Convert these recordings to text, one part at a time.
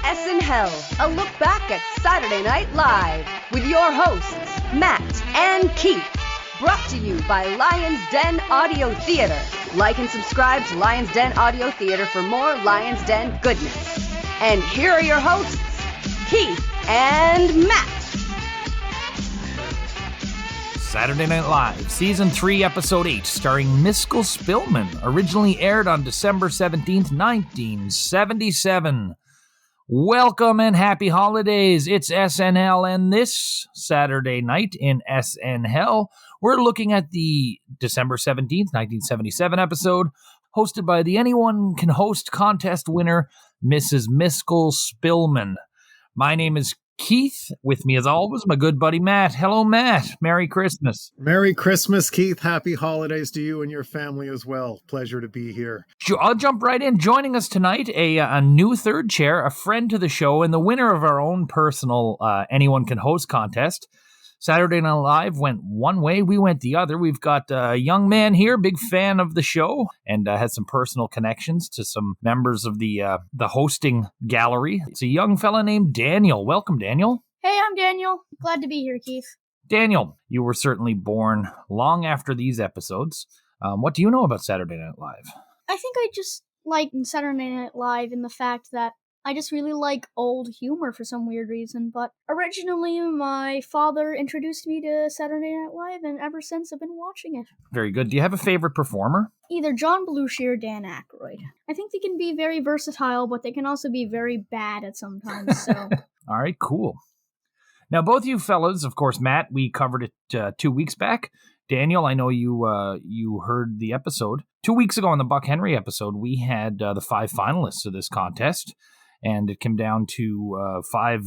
SNHell, a look back at Saturday Night Live with your hosts, Matt and Keith. Brought to you by Lion's Den Audio Theater. Like and subscribe to Lion's Den Audio Theater for more Lion's Den goodness. And here are your hosts, Keith and Matt. Saturday Night Live, Season 3, Episode 8, starring Miskell Spillman, originally aired on December 17th, 1977. Welcome and happy holidays. It's SNL, and this Saturday night in SNHell, we're looking at the December 17th, 1977 episode, hosted by the Anyone Can Host contest winner, Mrs. Miskell Spillman. My name is Keith. With me, as always, my good buddy Matt. Hello, Matt. Merry Christmas. Merry Christmas, Keith. Happy holidays to you and your family as well. Pleasure to be here. I'll jump right in. Joining us tonight, a new third chair, a friend to the show, and the winner of our own personal Anyone Can Host contest. Saturday Night Live went one way, we went the other. We've got a young man here, big fan of the show, and has some personal connections to some members of the hosting gallery. It's a young fella named Daniel. Welcome, Daniel. Hey, I'm Daniel. Glad to be here, Keith. Daniel, you were certainly born long after these episodes. What do you know about Saturday Night Live? I think I just like Saturday Night Live in the fact that I just really like old humor for some weird reason, but originally my father introduced me to Saturday Night Live, and ever since I've been watching it. Very good. Do you have a favorite performer? Either John Belushi or Dan Aykroyd. I think they can be very versatile, but they can also be very bad at sometimes, so... All right, cool. Now, both you fellas, of course, Matt, we covered it 2 weeks back. Daniel, I know you heard the episode. 2 weeks ago on the Buck Henry episode, we had the 5 finalists of this contest. And it came down to 5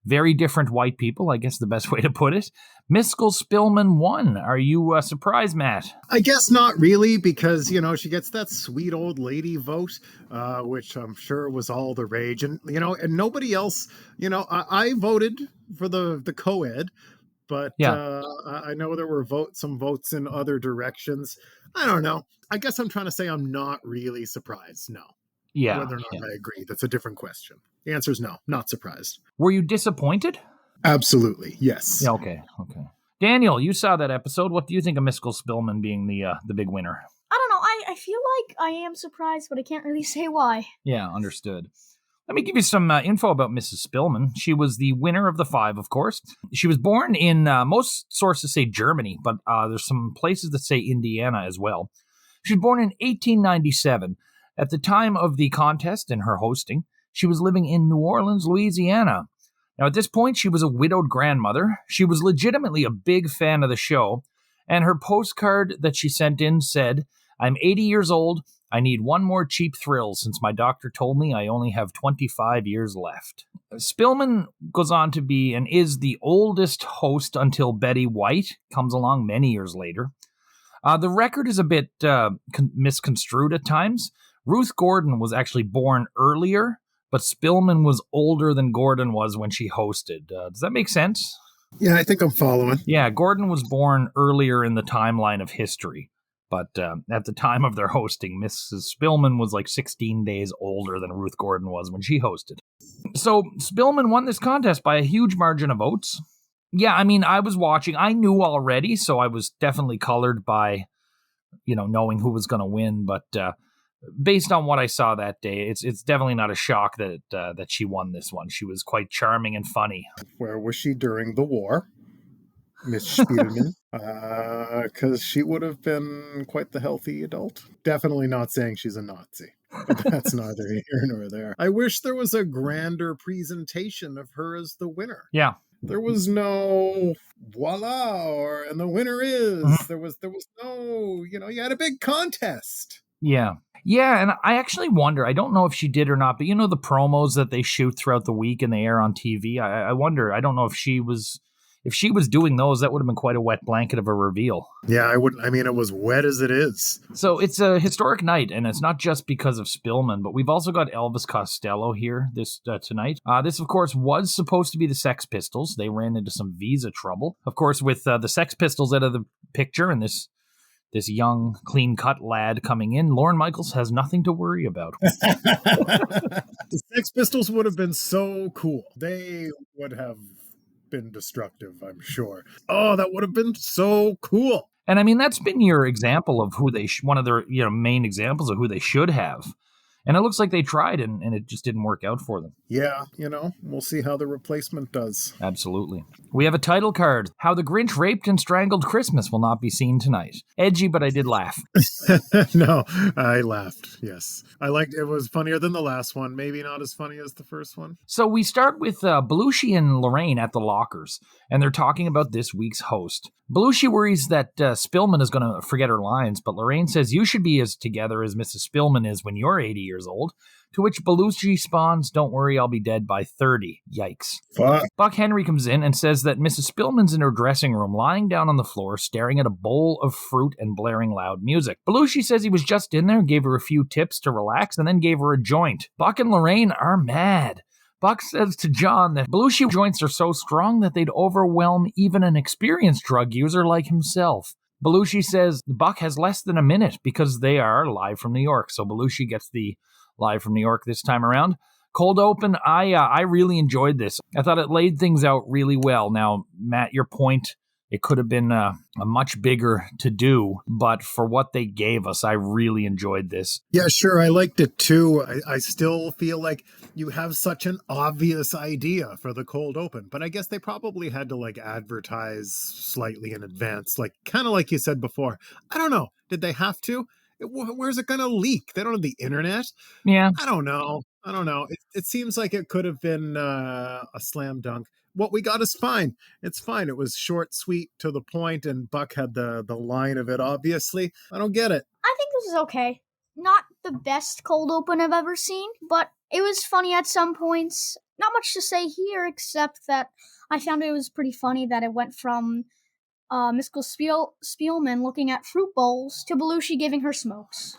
very different white people, I guess the best way to put it. Miskell Spillman won. Are you surprised, Matt? I guess not really, because, she gets that sweet old lady vote, which I'm sure was all the rage. And, and nobody else, I voted for the co-ed, but yeah. I know there were some votes in other directions. I don't know. I guess I'm trying to say I'm not really surprised, no. Yeah. Whether or not I agree, that's a different question. The answer is no, not surprised. Were you disappointed? Absolutely, yes. Yeah, okay. Daniel, you saw that episode. What do you think of Miskell Spillman being the big winner? I don't know. I feel like I am surprised, but I can't really say why. Yeah, understood. Let me give you some info about Mrs. Spillman. She was the winner of the 5, of course. She was born in, most sources say Germany, but there's some places that say Indiana as well. She was born in 1897. At the time of the contest and her hosting, she was living in New Orleans, Louisiana. Now, at this point, she was a widowed grandmother. She was legitimately a big fan of the show, and her postcard that she sent in said, "I'm 80 years old. I need one more cheap thrill since my doctor told me I only have 25 years left." Spillman goes on to be and is the oldest host until Betty White comes along many years later. The record is a bit misconstrued at times. Ruth Gordon was actually born earlier, but Spillman was older than Gordon was when she hosted. Does that make sense? Yeah, I think I'm following. Yeah, Gordon was born earlier in the timeline of history, but at the time of their hosting, Mrs. Spillman was like 16 days older than Ruth Gordon was when she hosted. So Spillman won this contest by a huge margin of votes. Yeah, I mean, I was watching. I knew already, so I was definitely colored by, knowing who was going to win, but... based on what I saw that day, it's definitely not a shock that she won this one. She was quite charming and funny. Where was she during the war, Miss Spillman? Because she would have been quite the healthy adult. Definitely not saying she's a Nazi. But that's neither here nor there. I wish there was a grander presentation of her as the winner. Yeah. There was no voila, and the winner is. Mm-hmm. There was no, you had a big contest. Yeah. Yeah, and I actually wonder, I don't know if she did or not, but the promos that they shoot throughout the week and they air on TV, I wonder, I don't know if she was doing those, that would have been quite a wet blanket of a reveal. Yeah, it was wet as it is. So it's a historic night, and it's not just because of Spillman, but we've also got Elvis Costello here tonight. This, of course, was supposed to be the Sex Pistols. They ran into some visa trouble. Of course, with the Sex Pistols out of the picture, and this this young, clean-cut lad coming in, Lorne Michaels has nothing to worry about. The Sex Pistols would have been so cool. They would have been destructive, I'm sure. Oh, that would have been so cool. And I mean, that's been your example of who they, one of their main examples of who they should have. And it looks like they tried and it just didn't work out for them. Yeah, we'll see how the replacement does. Absolutely. We have a title card. How the Grinch Raped and Strangled Christmas will not be seen tonight. Edgy, but I did laugh. No, I laughed, yes. I liked it. Was funnier than the last one. Maybe not as funny as the first one. So we start with Belushi and Laraine at the lockers, and they're talking about this week's host. Belushi worries that Spillman is going to forget her lines, but Laraine says you should be as together as Mrs. Spillman is when you're 80 years old, to which Belushi spawns, don't worry, I'll be dead by 30. Yikes. Fuck. Buck Henry comes in and says that Mrs. Spillman's in her dressing room, lying down on the floor, staring at a bowl of fruit and blaring loud music. Belushi says he was just in there, gave her a few tips to relax, and then gave her a joint. Buck and Laraine are mad. Buck says to John that Belushi joints are so strong that they'd overwhelm even an experienced drug user like himself. Belushi says Buck has less than a minute because they are live from New York. So Belushi gets the live from New York this time around. Cold open, I really enjoyed this. I thought it laid things out really well. Now, Matt, your point, it could have been a much bigger to do, but for what they gave us, I really enjoyed this. Yeah, sure. I liked it too. I still feel like you have such an obvious idea for the cold open, but I guess they probably had to advertise slightly in advance, kind of like you said before. I don't know. Did they have to? Where's it going to leak? They don't have the internet. Yeah. I don't know. It seems like it could have been a slam dunk. What we got is fine. It's fine. It was short, sweet, to the point, and Buck had the line of it, obviously. I don't get it. I think this is okay. Not the best cold open I've ever seen, but it was funny at some points. Not much to say here, except that I found it was pretty funny that it went from Miskell Spillman looking at fruit bowls to Belushi giving her smokes.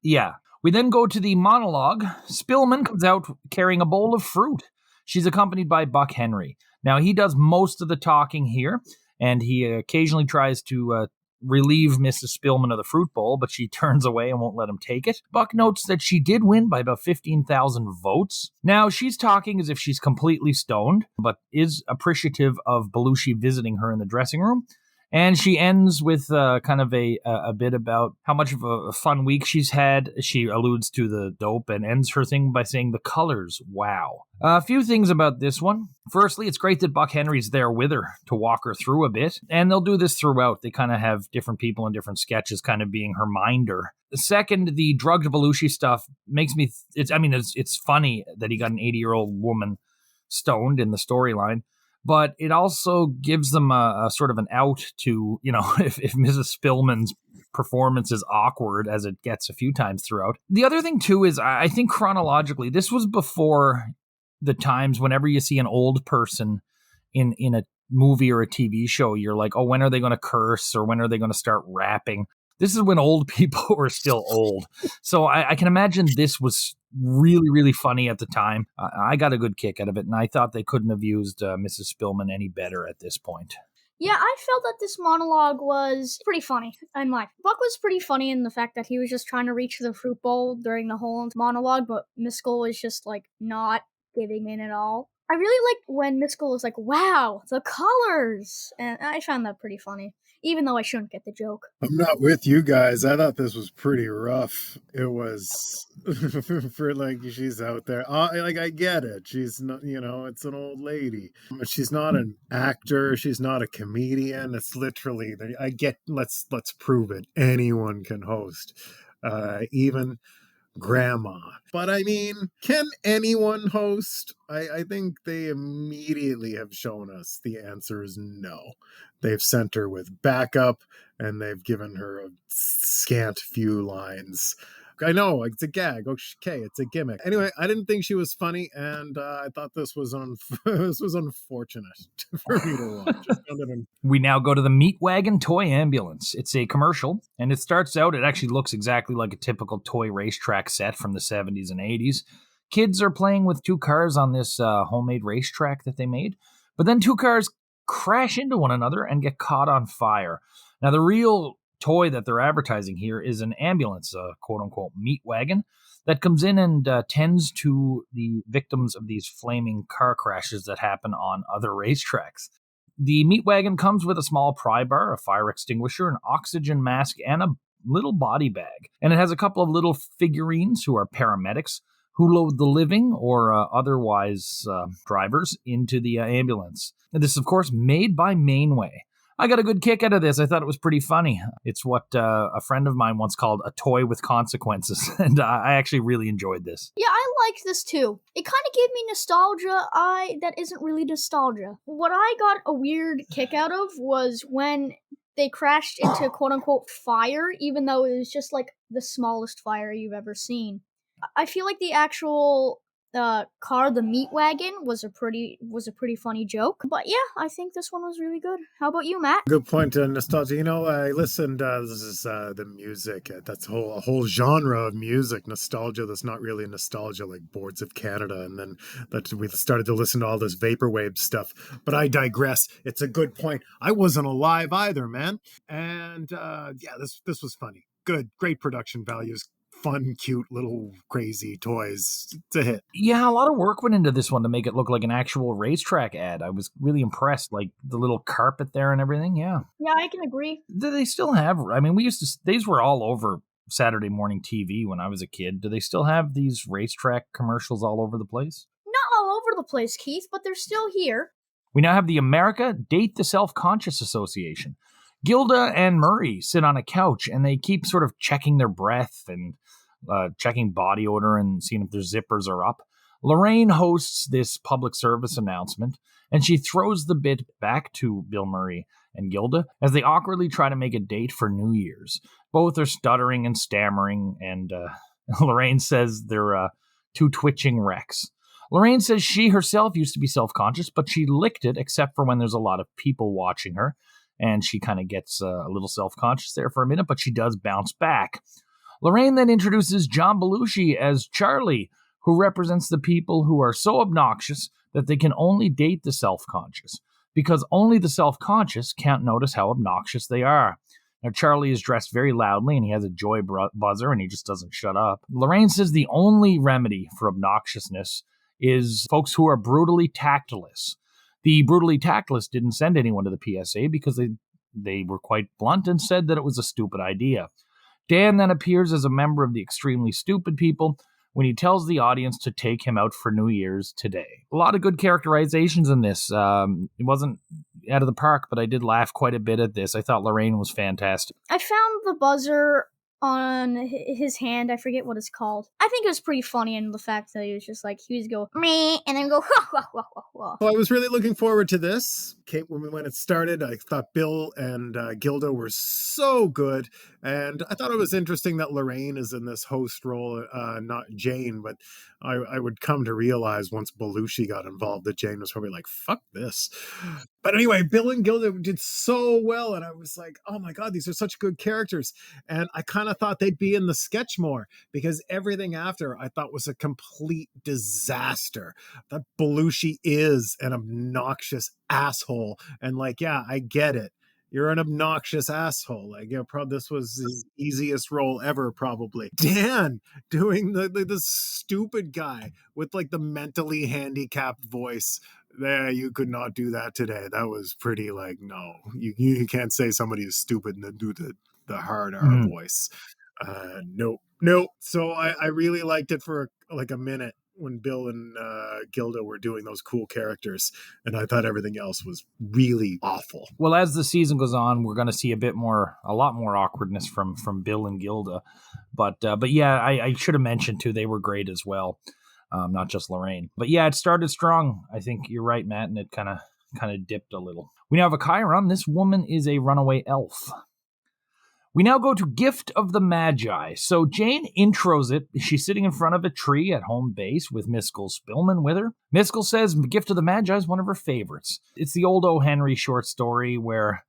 Yeah. We then go to the monologue. Spillman comes out carrying a bowl of fruit. She's accompanied by Buck Henry. Now, he does most of the talking here, and he occasionally tries to relieve Mrs. Spillman of the fruit bowl, but she turns away and won't let him take it. Buck notes that she did win by about 15,000 votes. Now, she's talking as if she's completely stoned, but is appreciative of Belushi visiting her in the dressing room. And she ends with kind of a bit about how much of a fun week she's had. She alludes to the dope and ends her thing by saying the colors, wow. A few things about this one. Firstly, it's great that Buck Henry's there with her to walk her through a bit. And they'll do this throughout. They kind of have different people in different sketches kind of being her minder. Second, the drugged Belushi stuff makes me... It's funny that he got an 80-year-old woman stoned in the storyline. But it also gives them a sort of an out to, if Mrs. Spillman's performance is awkward, as it gets a few times throughout. The other thing, too, is I think chronologically, this was before the times whenever you see an old person in a movie or a TV show, you're like, oh, when are they going to curse or when are they going to start rapping? This is when old people were still old. So I can imagine this was really, really funny at the time. I got a good kick out of it, and I thought they couldn't have used Mrs. Spillman any better at this point. Yeah, I felt that this monologue was pretty funny. Buck was pretty funny in the fact that he was just trying to reach the fruit bowl during the whole monologue, but Miskel was just, not giving in at all. I really liked when Miskel was like, wow, the colors! And I found that pretty funny, even though I shouldn't get the joke. I'm not with you guys. I thought this was pretty rough. It was for she's out there. I get it. She's not, it's an old lady. She's not an actor. She's not a comedian. It's literally, I get, let's prove it. Anyone can host. Even grandma. But can anyone host? I think they immediately have shown us the answer is no. They've sent her with backup and they've given her a scant few lines. I know, it's a gag. Okay, it's a gimmick. Anyway, I didn't think she was funny, and I thought this was unfortunate for me to watch. We now go to the Meatwagon toy ambulance. It's a commercial, and it starts out, it actually looks exactly like a typical toy racetrack set from the 70s and 80s. Kids are playing with two cars on this homemade racetrack that they made, but then two cars crash into one another and get caught on fire. Now, the real toy that they're advertising here is an ambulance, a quote-unquote Meatwagon, that comes in and tends to the victims of these flaming car crashes that happen on other racetracks. The Meatwagon comes with a small pry bar, a fire extinguisher, an oxygen mask, and a little body bag. And it has a couple of little figurines who are paramedics who load the living or otherwise drivers into the ambulance. And this is, of course, made by Mainway. I got a good kick out of this. I thought it was pretty funny. It's what a friend of mine once called a toy with consequences, and I actually really enjoyed this. Yeah, I liked this too. It kind of gave me nostalgia that isn't really nostalgia. What I got a weird kick out of was when they crashed into quote-unquote fire, even though it was just like the smallest fire you've ever seen. I feel like the actual car, the Meatwagon, was a pretty funny joke. But yeah, I think this one was really good. How about you, Matt? Good point, nostalgia. I listened, this is the music. That's a whole genre of music, nostalgia that's not really nostalgia, like Boards of Canada. And then we started to listen to all this vaporwave stuff. But I digress. It's a good point. I wasn't alive either, man. And this was funny. Good, great production values. Fun, cute, little crazy toys. It's a hit. Yeah, a lot of work went into this one to make it look like an actual racetrack ad. I was really impressed, like the little carpet there and everything. Yeah. Yeah, I can agree. Do they still have, these were all over Saturday morning TV when I was a kid. Do they still have these racetrack commercials all over the place? Not all over the place, Keith, but they're still here. We now have the America Date the Self-Conscious Association. Gilda and Murray sit on a couch and they keep sort of checking their breath and checking body odor and seeing if their zippers are up. Laraine hosts this public service announcement, and she throws the bit back to Bill Murray and Gilda as they awkwardly try to make a date for New Year's. Both are stuttering and stammering, and Laraine says they're two twitching wrecks. Laraine says she herself used to be self-conscious, but she licked it except for when there's a lot of people watching her, and she kind of gets a little self-conscious there for a minute, but she does bounce back. Laraine then introduces John Belushi as Charlie, who represents the people who are so obnoxious that they can only date the self-conscious, because only the self-conscious can't notice how obnoxious they are. Now, Charlie is dressed very loudly, and he has a joy buzzer, and he just doesn't shut up. Laraine says the only remedy for obnoxiousness is folks who are brutally tactless. The brutally tactless didn't send anyone to the PSA because they were quite blunt and said that it was a stupid idea. Dan then appears as a member of the extremely stupid people when he tells the audience to take him out for New Year's today. A lot of good characterizations in this. It wasn't out of the park, but I did laugh quite a bit at this. I thought Laraine was fantastic. I found the buzzer on his hand. I forget what it's called. I think it was pretty funny in the fact that he was just like, he was go, meh, and then go, ha, ha, ha, ha, ha. Well, I was really looking forward to this. When it started, I thought Bill and Gilda were so good. And I thought it was interesting that Laraine is in this host role, not Jane. But I would come to realize once Belushi got involved that Jane was probably like, fuck this. But anyway, Bill and Gilda did so well. And I was like, oh my God, these are such good characters. And I kind of thought they'd be in the sketch more because everything after I thought was a complete disaster. That Belushi is an obnoxious asshole. And like, yeah, I get it. You're an obnoxious asshole. Like, this was his easiest role ever, probably. Dan doing the stupid guy with like the mentally handicapped voice. There, you could not do that today. That was pretty like, no, you can't say somebody is stupid and then do the hard R voice. Nope. So I really liked it for like a minute when Bill and Gilda were doing those cool characters, and I thought everything else was really awful. Well, as the season goes on, we're going to see a lot more awkwardness from Bill and Gilda, but yeah, I should have mentioned too, they were great as well, not just Laraine. But yeah, it started strong. I think you're right, Matt, and it kind of dipped a little. We now have a Chiron. This woman is a runaway elf. We now go to Gift of the Magi. So Jane intros it. She's sitting in front of a tree at home base with Miskell Spillman with her. Miskel says Gift of the Magi is one of her favorites. It's the old O. Henry short story where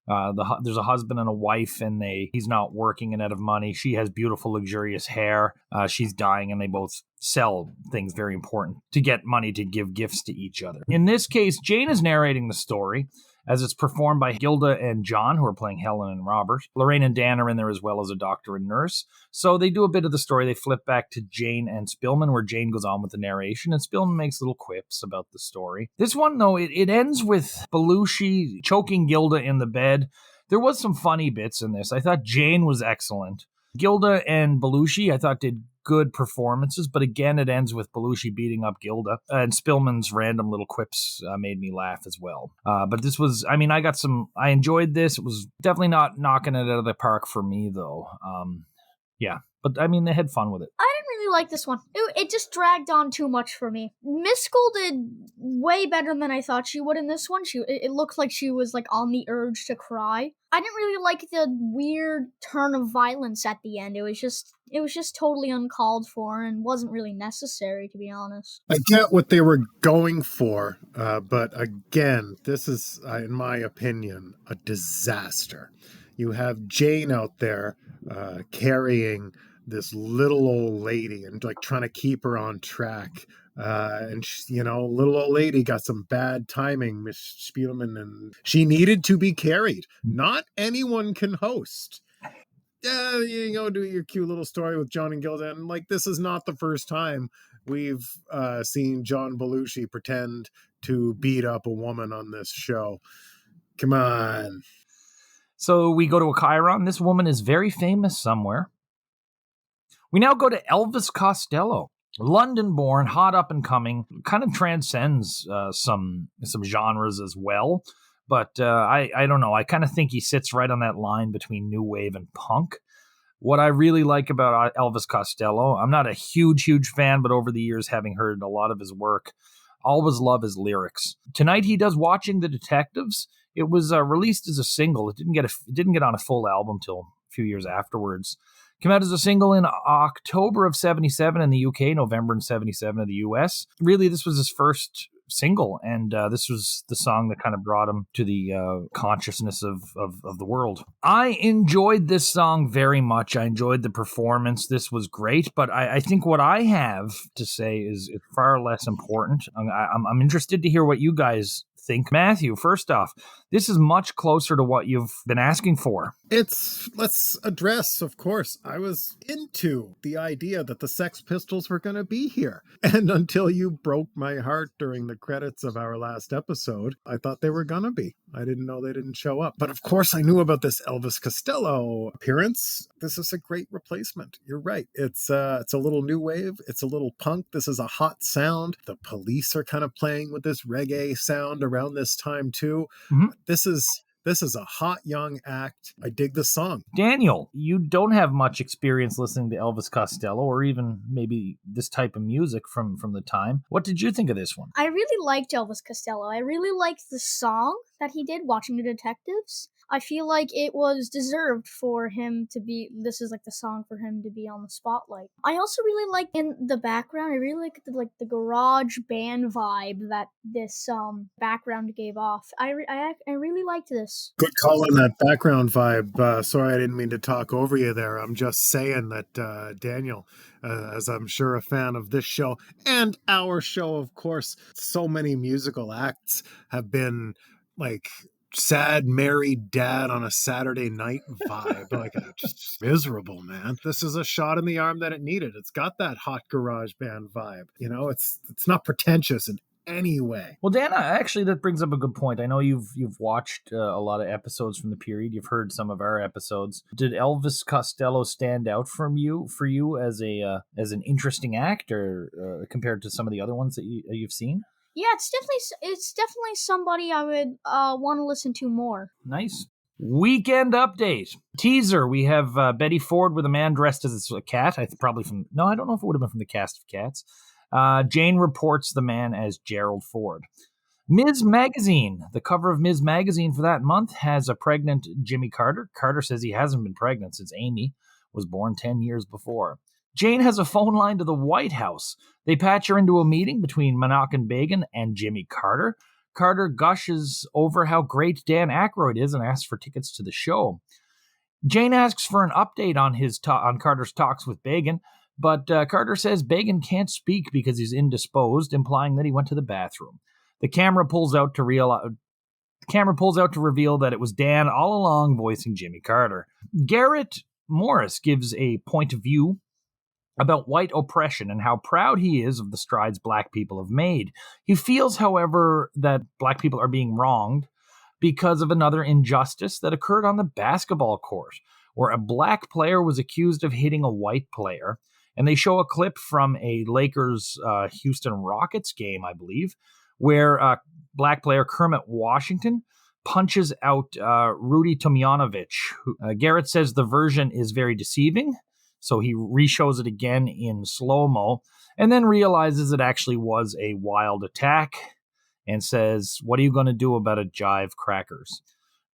there's a husband and a wife, and he's not working and out of money. She has beautiful, luxurious hair. She's dying, and they both sell things very important to get money to give gifts to each other. In this case, Jane is narrating the story, as it's performed by Gilda and John, who are playing Helen and Robert. Laraine and Dan are in there as well as a doctor and nurse. So they do a bit of the story. They flip back to Jane and Spillman, where Jane goes on with the narration, and Spillman makes little quips about the story. This one, though, it ends with Belushi choking Gilda in the bed. There was some funny bits in this. I thought Jane was excellent. Gilda and Belushi, I thought, did good performances, but again, it ends with Belushi beating up Gilda, and Spillman's random little quips made me laugh as well. But this was, I enjoyed this. It was definitely not knocking it out of the park for me, though. Yeah, but they had fun with it. I didn't really like this one. It just dragged on too much for me. Miskel did way better than I thought she would in this one. It looked like she was on the urge to cry. I didn't really like the weird turn of violence at the end. It was just totally uncalled for and wasn't really necessary, to be honest. I get what they were going for, but again, this is, in my opinion, a disaster. You have Jane out there carrying this little old lady and trying to keep her on track. And she, little old lady got some bad timing, Miss Spillman, and she needed to be carried. Not anyone can host. Do your cute little story with John and Gilda. And this is not the first time we've seen John Belushi pretend to beat up a woman on this show. Come on. So we go to a Chiron. This woman is very famous somewhere. We now go to Elvis Costello. London-born, hot up and coming, kind of transcends some genres as well. But I don't know. I kind of think he sits right on that line between new wave and punk. What I really like about Elvis Costello, I'm not a huge fan, but over the years, having heard a lot of his work, always love his lyrics. Tonight he does Watching the Detectives. It was released as a single. It didn't get on a full album till a few years afterwards. Came out as a single in October of 77 in the UK, November in 77 in the US. Really, this was his first single, and this was the song that kind of brought him to the consciousness of the world. I enjoyed this song very much. I enjoyed the performance. This was great, but I think what I have to say is far less important. I'm interested to hear what you guys think. Matthew, first off, this is much closer to what you've been asking for. Let's address, of course, I was into the idea that the Sex Pistols were going to be here. And until you broke my heart during the credits of our last episode, I thought they were going to be. I didn't know they didn't show up. But of course, I knew about this Elvis Costello appearance. This is a great replacement. You're right. It's a little new wave. It's a little punk. This is a hot sound. The Police are kind of playing with this reggae sound around this time too. Mm-hmm. This is a hot young act. I dig the song. Daniel, you don't have much experience listening to Elvis Costello or even maybe this type of music from the time. What did you think of this one? I really liked Elvis Costello. I really liked the song that he did, Watching the Detectives. I feel like it was deserved for him to be, this is the song for him to be on the spotlight. I also really like in the background, I really like the garage band vibe that this background gave off. I really liked this. Good call on that background vibe. Sorry, I didn't mean to talk over you there. I'm just saying that Daniel, as I'm sure a fan of this show and our show, of course, so many musical acts have been sad married dad on a Saturday night vibe. Just miserable, man. This is a shot in the arm that it needed. It's got that hot garage band vibe. It's not pretentious in any way. Well, Dana, actually, that brings up a good point. I know you've watched a lot of episodes from the period. You've heard some of our episodes. Did Elvis Costello stand out for you as an interesting actor compared to some of the other ones that you've seen? Yeah, it's definitely somebody I would want to listen to more. Nice. Weekend update. Teaser. We have Betty Ford with a man dressed as a cat. I don't know if it would have been from the cast of Cats. Jane reports the man as Gerald Ford. Ms. Magazine. The cover of Ms. Magazine for that month has a pregnant Jimmy Carter. Carter says he hasn't been pregnant since Amy was born 10 years before. Jane has a phone line to the White House. They patch her into a meeting between Menachem and Jimmy Carter. Carter gushes over how great Dan Aykroyd is and asks for tickets to the show. Jane asks for an update on Carter's talks with Begin, but Carter says Begin can't speak because he's indisposed, implying that he went to the bathroom. The camera pulls out to The camera pulls out to reveal that it was Dan all along voicing Jimmy Carter. Garrett Morris gives a point of view about white oppression and how proud he is of the strides black people have made. He feels, however, that black people are being wronged because of another injustice that occurred on the basketball court, where a black player was accused of hitting a white player. And they show a clip from a Lakers Houston Rockets game, I believe, where black player Kermit Washington punches out Rudy Tomjanovich. Garrett says the version is very deceiving, so he re-shows it again in slow-mo, and then realizes it actually was a wild attack, and says, "What are you going to do about it, jive crackers?"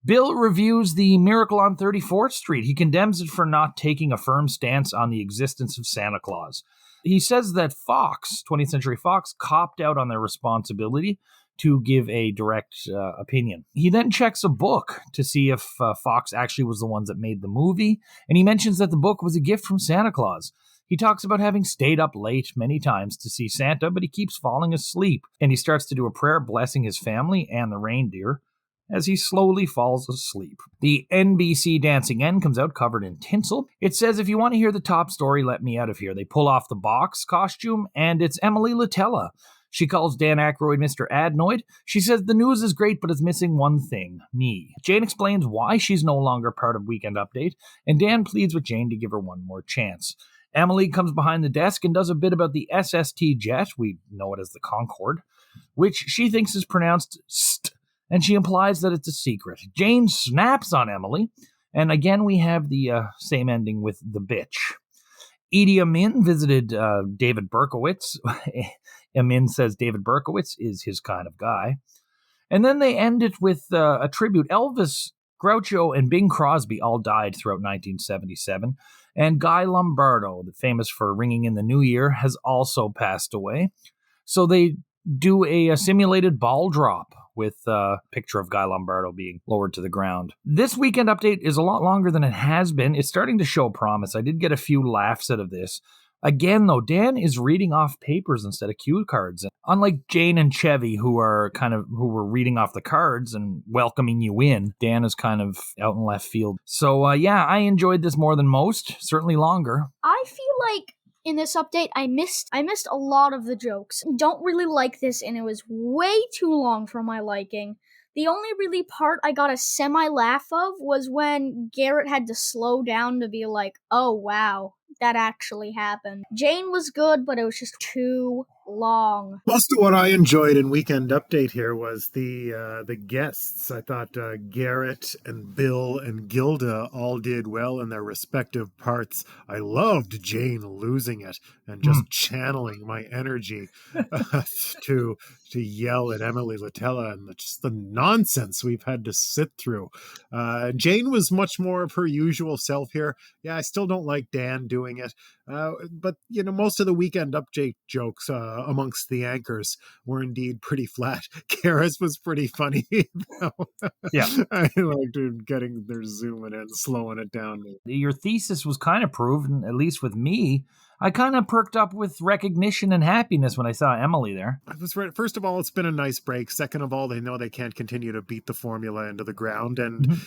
Bill reviews The Miracle on 34th Street. He condemns it for not taking a firm stance on the existence of Santa Claus. He says that Fox, 20th Century Fox, copped out on their responsibility to give a direct opinion. He then checks a book to see if Fox actually was the ones that made the movie, and he mentions that the book was a gift from Santa Claus. He talks about having stayed up late many times to see Santa, but he keeps falling asleep, and he starts to do a prayer blessing his family and the reindeer as he slowly falls asleep. The NBC Dancing N comes out covered in tinsel. It says, if you want to hear the top story, let me out of here. They pull off the box costume, and it's Emily Litella. She calls Dan Aykroyd Mr. Adnoid. She says the news is great, but it's missing one thing, me. Jane explains why she's no longer part of Weekend Update, and Dan pleads with Jane to give her one more chance. Emily comes behind the desk and does a bit about the SST jet, we know it as the Concorde, which she thinks is pronounced st, and she implies that it's a secret. Jane snaps on Emily, and again we have the same ending with the bitch. Idi Amin visited David Berkowitz. Amin says David Berkowitz is his kind of guy. And then they end it with a tribute. Elvis, Groucho, and Bing Crosby all died throughout 1977. And Guy Lombardo, famous for ringing in the New Year, has also passed away. So they do a simulated ball drop with a picture of Guy Lombardo being lowered to the ground. This Weekend Update is a lot longer than it has been. It's starting to show promise. I did get a few laughs out of this. Again, though, Dan is reading off papers instead of cue cards. Unlike Jane and Chevy, who were reading off the cards and welcoming you in, Dan is kind of out in left field. So, I enjoyed this more than most. Certainly longer. I feel like in this update, I missed a lot of the jokes. Don't really like this, and it was way too long for my liking. The only really part I got a semi-laugh of was when Garrett had to slow down to be like, oh wow, that actually happened. Jane was good, but it was just too long. Most of what I enjoyed in Weekend Update here was the guests. I thought Garrett and Bill and Gilda all did well in their respective parts. I loved Jane losing it and just channeling my energy to yell at Emily Litella and just the nonsense we've had to sit through. Jane was much more of her usual self here. Yeah, I still don't like Dan doing it. But, most of the Weekend Update jokes amongst the anchors were indeed pretty flat. Garrett's was pretty funny, though. Yeah. I liked getting their zooming in, slowing it down. Your thesis was kind of proven, at least with me. I kind of perked up with recognition and happiness when I saw Emily there. I was right. First of all, it's been a nice break. Second of all, they know they can't continue to beat the formula into the ground. And,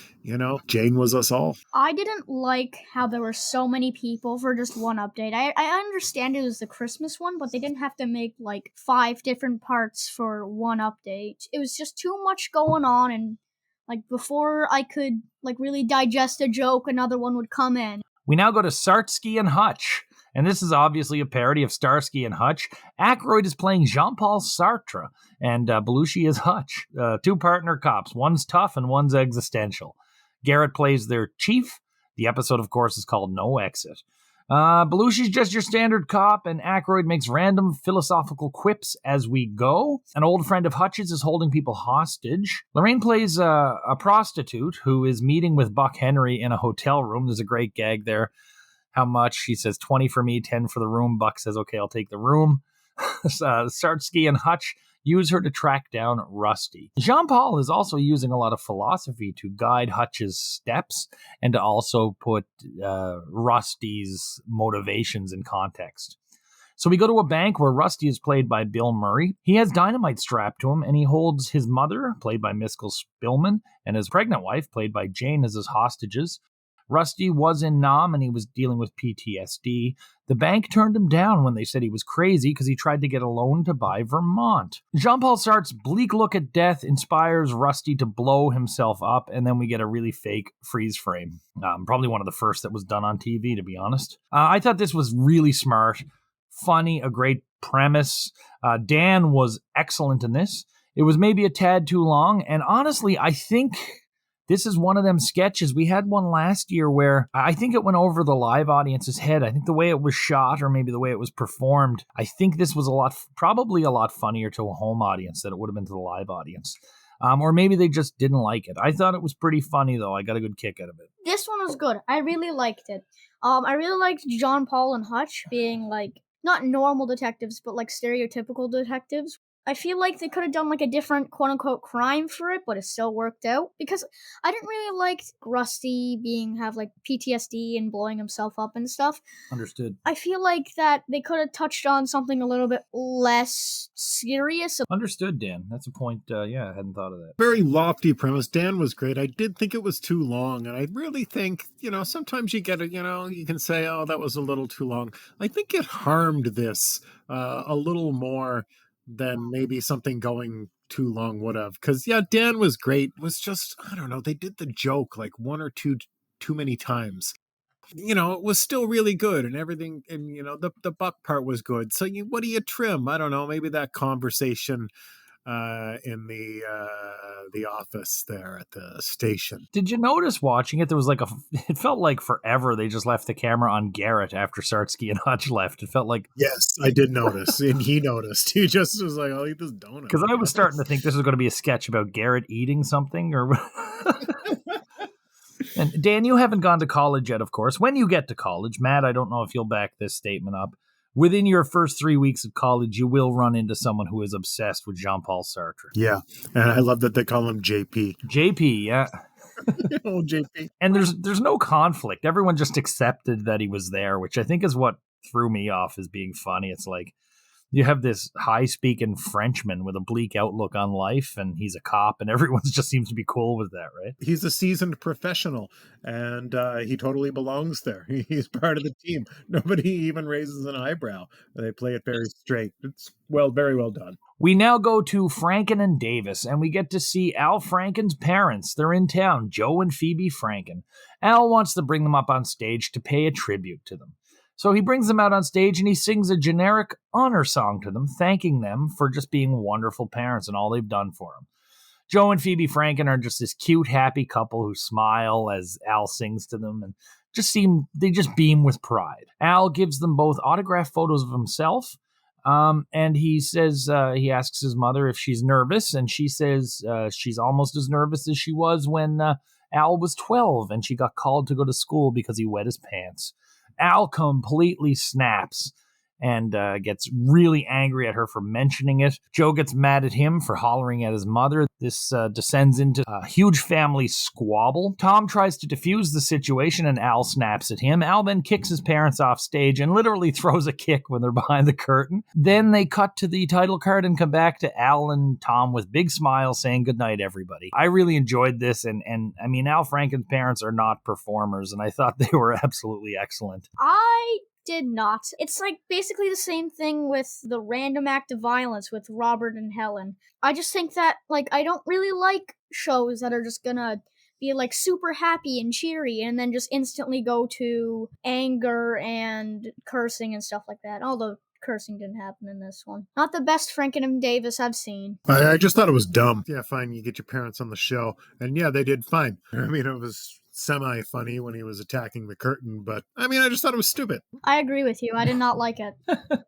Jane was us all. I didn't like how there were so many people for just one update. I understand it was the Christmas one, but they didn't have to make, 5 different parts for one update. It was just too much going on, and, before I could, really digest a joke, another one would come in. We now go to Sartresky and Hutch. And this is obviously a parody of Starsky and Hutch. Aykroyd is playing Jean-Paul Sartre, and Belushi is Hutch. 2 partner cops. One's tough and one's existential. Garrett plays their chief. The episode, of course, is called No Exit. Belushi's just your standard cop, and Aykroyd makes random philosophical quips as we go. An old friend of Hutch's is holding people hostage. Laraine plays a prostitute who is meeting with Buck Henry in a hotel room. There's a great gag there. How much? She says 20 for me, 10 for the room. Buck says, okay, I'll take the room. Sartresky and Hutch use her to track down Rusty. Jean-Paul is also using a lot of philosophy to guide Hutch's steps and to also put Rusty's motivations in context. So we go to a bank where Rusty is played by Bill Murray. He has dynamite strapped to him, and he holds his mother, played by Miskell Spillman, and his pregnant wife, played by Jane, as his hostages. Rusty was in Nam, and he was dealing with PTSD. The bank turned him down when they said he was crazy because he tried to get a loan to buy Vermont. Jean-Paul Sartre's bleak look at death inspires Rusty to blow himself up, and then we get a really fake freeze frame. Probably one of the first that was done on TV, to be honest. I thought this was really smart, funny, a great premise. Dan was excellent in this. It was maybe a tad too long, and honestly, I think this is one of them sketches. We had one last year where I think it went over the live audience's head. I think the way it was shot, or maybe the way it was performed, I think this was probably a lot funnier to a home audience than it would have been to the live audience. Or maybe they just didn't like it. I thought it was pretty funny, though. I got a good kick out of it. This one was good. I really liked it. I really liked John Paul and Hutch being, like, not normal detectives, but, like, stereotypical detectives. I feel like they could have done, like, a different quote-unquote crime for it, but it still worked out. Because I didn't really like Rusty have, like, PTSD and blowing himself up and stuff. Understood. I feel like that they could have touched on something a little bit less serious. Understood, Dan. That's a point, I hadn't thought of that. Very lofty premise. Dan was great. I did think it was too long, and I really think, sometimes you get it, you can say, oh, that was a little too long. I think it harmed this a little more than maybe something going too long would have. Because, Dan was great. It was just, I don't know, they did the joke like one or two too many times. It was still really good and everything. And, the buck part was good. So what do you trim? I don't know, maybe that conversation in the office there at the station. Did you notice watching it? There was it felt like forever they just left the camera on Garrett after Starsky and Hutch left. It felt like... Yes, I did notice, and he noticed. He just was like, I'll eat this donut. Because I was starting to think this was going to be a sketch about Garrett eating something, or... And Dan, you haven't gone to college yet, of course. When you get to college, Matt, I don't know if you'll back this statement up. Within your first 3 weeks of college, you will run into someone who is obsessed with Jean-Paul Sartre. Yeah, and I love that they call him JP. JP, yeah. Oh, JP. And there's no conflict. Everyone just accepted that he was there, which I think is what threw me off as being funny. It's like, you have this high-speaking Frenchman with a bleak outlook on life, and he's a cop, and everyone just seems to be cool with that, right? He's a seasoned professional, and he totally belongs there. He's part of the team. Nobody even raises an eyebrow. They play it very straight. It's very well done. We now go to Franken and Davis, and we get to see Al Franken's parents. They're in town, Joe and Phoebe Franken. Al wants to bring them up on stage to pay a tribute to them. So he brings them out on stage and he sings a generic honor song to them, thanking them for just being wonderful parents and all they've done for him. Joe and Phoebe Franken are just this cute, happy couple who smile as Al sings to them and they just beam with pride. Al gives them both autographed photos of himself, and he says, he asks his mother if she's nervous, and she says she's almost as nervous as she was when Al was 12 and she got called to go to school because he wet his pants. Al completely snaps and gets really angry at her for mentioning it. Joe gets mad at him for hollering at his mother. This descends into a huge family squabble. Tom tries to defuse the situation and Al snaps at him. Al then kicks his parents off stage and literally throws a kick when they're behind the curtain. Then they cut to the title card and come back to Al and Tom with big smiles saying goodnight, everybody. I really enjoyed this, and I mean, Al Franken's parents are not performers, and I thought they were absolutely excellent. I did not. It's like basically the same thing with the random act of violence with Robert and Helen. I just think that, like, I don't really like shows that are just gonna be like super happy and cheery and then just instantly go to anger and cursing and stuff like that. Although cursing didn't happen in this one. Not the best Franken and Davis I've seen. I just thought it was dumb. Yeah, fine, you get your parents on the show. And yeah, they did fine. I mean, it was semi-funny when he was attacking the curtain, but I mean, I just thought it was stupid. I agree with you. I did not like it.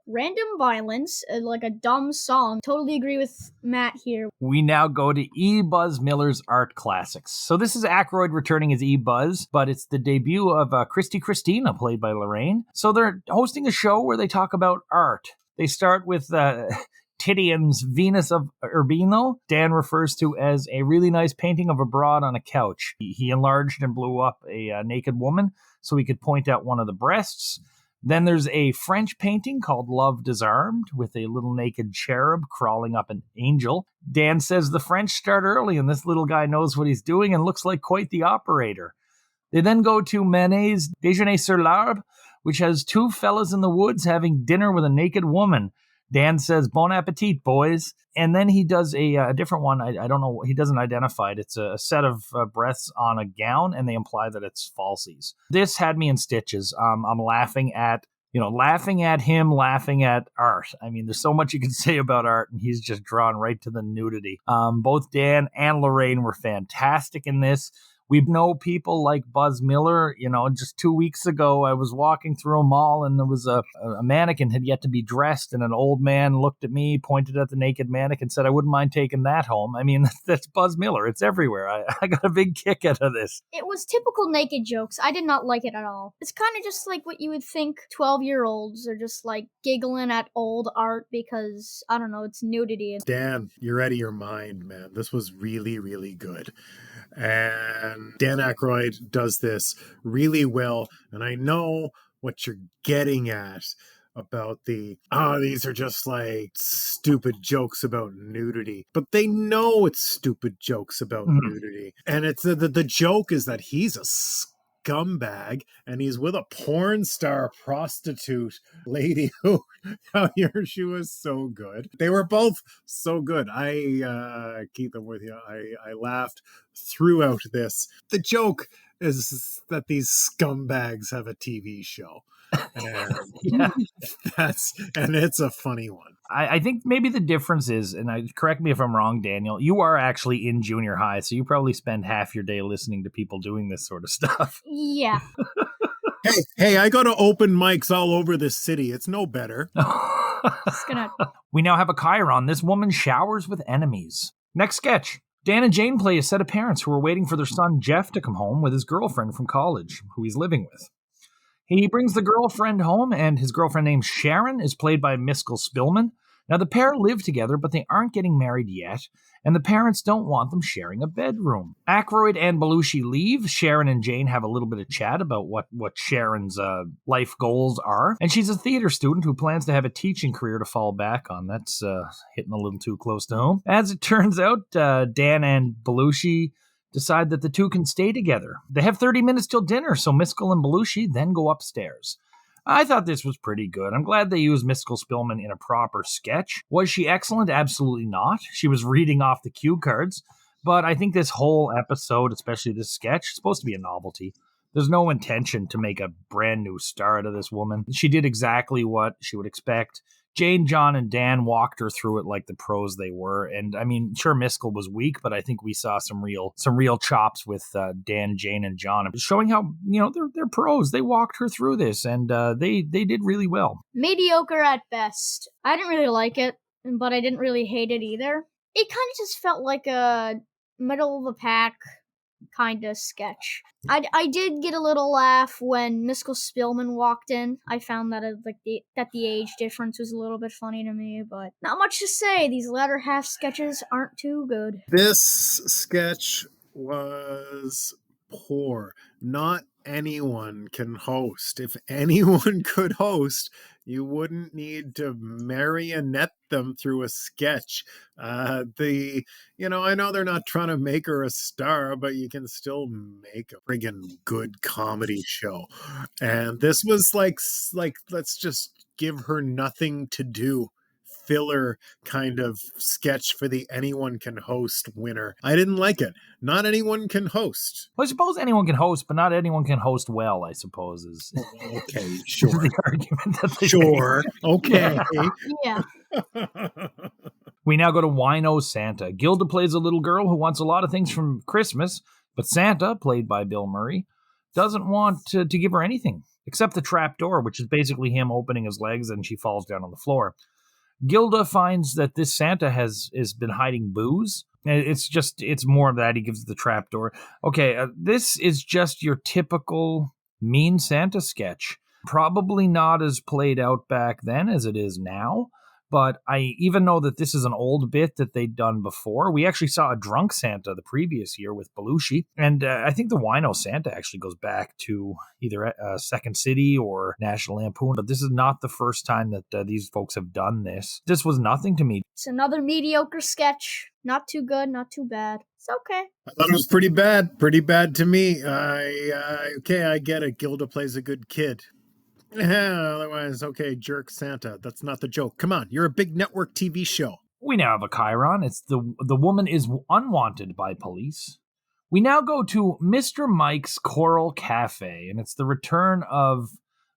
Random violence, like a dumb song. Totally agree with Matt here. We now go to E. Buzz Miller's Art Classics. So this is Aykroyd returning as E. Buzz, but it's the debut of Christy Christina, played by Laraine. So they're hosting a show where they talk about art. They start with Titian's Venus of Urbino, Dan refers to as a really nice painting of a broad on a couch. He enlarged and blew up a naked woman so he could point out one of the breasts. Then there's a French painting called Love Disarmed with a little naked cherub crawling up an angel. Dan says the French start early and this little guy knows what he's doing and looks like quite the operator. They then go to Manet's Déjeuner sur l'Arbre, which has two fellas in the woods having dinner with a naked woman. Dan says, bon appetit, boys. And then he does a different one. I don't know. He doesn't identify it. It's a set of breaths on a gown, and they imply that it's falsies. This had me in stitches. I'm laughing at him, laughing at art. I mean, there's so much you can say about art, and he's just drawn right to the nudity. Both Dan and Laraine were fantastic in this. We know people like Buzz Miller. Just 2 weeks ago, I was walking through a mall and there was a mannequin had yet to be dressed, and an old man looked at me, pointed at the naked mannequin, said, I wouldn't mind taking that home. I mean, that's Buzz Miller. It's everywhere. I got a big kick out of this. It was typical naked jokes. I did not like it at all. It's kind of just like what you would think 12-year-olds are just like giggling at old art because, I don't know, it's nudity. Dan, you're out of your mind, man. This was really, really good. And Dan Aykroyd does this really well. And I know what you're getting at about these are just like stupid jokes about nudity. But they know it's stupid jokes about nudity. And it's the joke is that he's a scumbag and he's with a porn star prostitute lady who she was so good. They were both so good. Keith, I'm with you. I laughed throughout this. The joke is that these scumbags have a TV show. And and it's a funny one. I think maybe the difference is, and correct me if I'm wrong, Daniel, you are actually in junior high, so you probably spend half your day listening to people doing this sort of stuff. Yeah. Hey, I go to open mics all over this city. It's no better. We now have a Chiron. This woman showers with enemies. Next sketch. Dan and Jane play a set of parents who are waiting for their son Jeff to come home with his girlfriend from college, who he's living with. He brings the girlfriend home, and his girlfriend named Sharon is played by Miskell Spillman. Now, the pair live together, but they aren't getting married yet, and the parents don't want them sharing a bedroom. Aykroyd and Belushi leave. Sharon and Jane have a little bit of chat about what Sharon's life goals are, and she's a theater student who plans to have a teaching career to fall back on. That's hitting a little too close to home. As it turns out, Dan and Belushi decide that the two can stay together. They have 30 minutes till dinner, so Miskel and Belushi then go upstairs. I thought this was pretty good. I'm glad they used Miskell Spillman in a proper sketch. Was she excellent? Absolutely not. She was reading off the cue cards. But I think this whole episode, especially this sketch, is supposed to be a novelty. There's no intention to make a brand new star out of this woman. She did exactly what she would expect. Jane, John, and Dan walked her through it like the pros they were. And I mean, sure, Miskel was weak, but I think we saw some real chops with Dan, Jane, and John, showing how, they're pros. They walked her through this, and they did really well. Mediocre at best. I didn't really like it, but I didn't really hate it either. It kind of just felt like a middle of the pack kind of sketch. I did get a little laugh when Miskell Spillman walked in. I found that the age difference was a little bit funny to me, but not much to say. These latter half sketches aren't too good. This sketch was poor. Not anyone can host. If anyone could host, you wouldn't need to marionette them through a sketch. I know they're not trying to make her a star, but you can still make a friggin' good comedy show. And this was like let's just give her nothing to do. Filler kind of sketch for the anyone can host winner. I didn't like it. Not anyone can host. Well, I suppose anyone can host, but not anyone can host well, I suppose is okay, sure. The argument that they sure. make. Okay. Yeah. We now go to Woe Santa. Gilda plays a little girl who wants a lot of things from Christmas, but Santa, played by Bill Murray, doesn't want to give her anything, except the trap door, which is basically him opening his legs and she falls down on the floor. Gilda finds that this Santa has been hiding booze. It's more of that. He gives the trapdoor. Okay, this is just your typical mean Santa sketch. Probably not as played out back then as it is now, But I even know that this is an old bit that they'd done before. We actually saw a drunk Santa the previous year with Belushi. And I think the Wino Santa actually goes back to either Second City or National Lampoon. But this is not the first time that these folks have done this. This was nothing to me. It's another mediocre sketch. Not too good, not too bad. It's okay. I thought it was pretty bad. Pretty bad to me. Okay, I get it. Gilda plays a good kid. Otherwise, okay, jerk Santa. That's not the joke. Come on, you're a big network TV show. We now have a Chiron. It's the woman is unwanted by police. We now go to Mr. Mike's Coral Cafe, and it's the return of